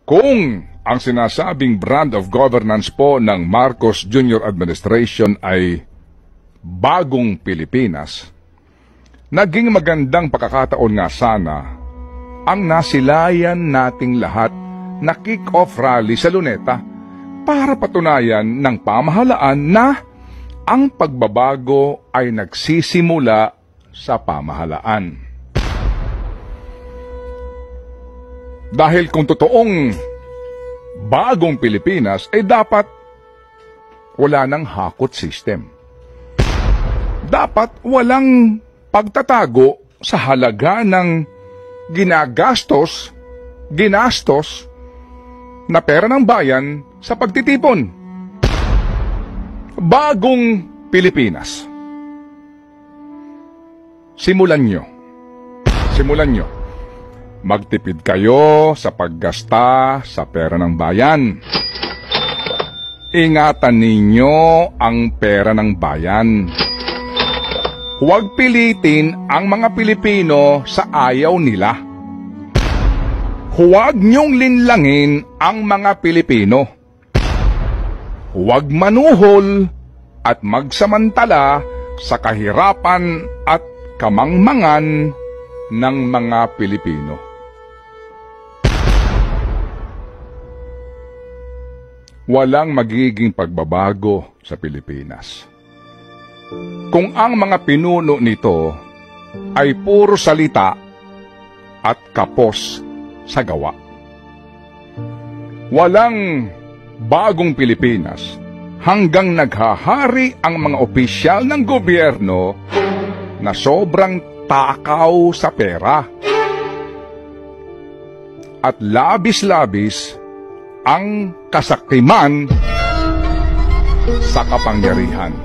Kung ang sinasabing brand of governance po ng Marcos Jr. Administration ay bagong Pilipinas, naging magandang pagkakataon nga sana ang nasilayan nating lahat na kick-off rally sa Luneta para patunayan ng pamahalaan na ang pagbabago ay nagsisimula sa pamahalaan. Dahil kung totoong bagong Pilipinas, ay dapat wala ng hakot system. Dapat walang pagtatago sa halaga ng ginastos na pera ng bayan sa pagtitipon. Bagong Pilipinas. Simulan nyo. Magtipid kayo sa paggasta sa pera ng bayan. Ingatan ninyo ang pera ng bayan. Huwag pilitin ang mga Pilipino sa ayaw nila. Huwag niyong linlangin ang mga Pilipino. Huwag manuhol at magsamantala sa kahirapan at kamangmangan ng mga Pilipino. Walang magiging pagbabago sa Pilipinas kung ang mga pinuno nito ay puro salita at kapos sa gawa. Walang bagong Pilipinas hanggang naghahari ang mga opisyal ng gobyerno na sobrang takaw sa pera at labis-labis ang kasakiman sa kapangyarihan.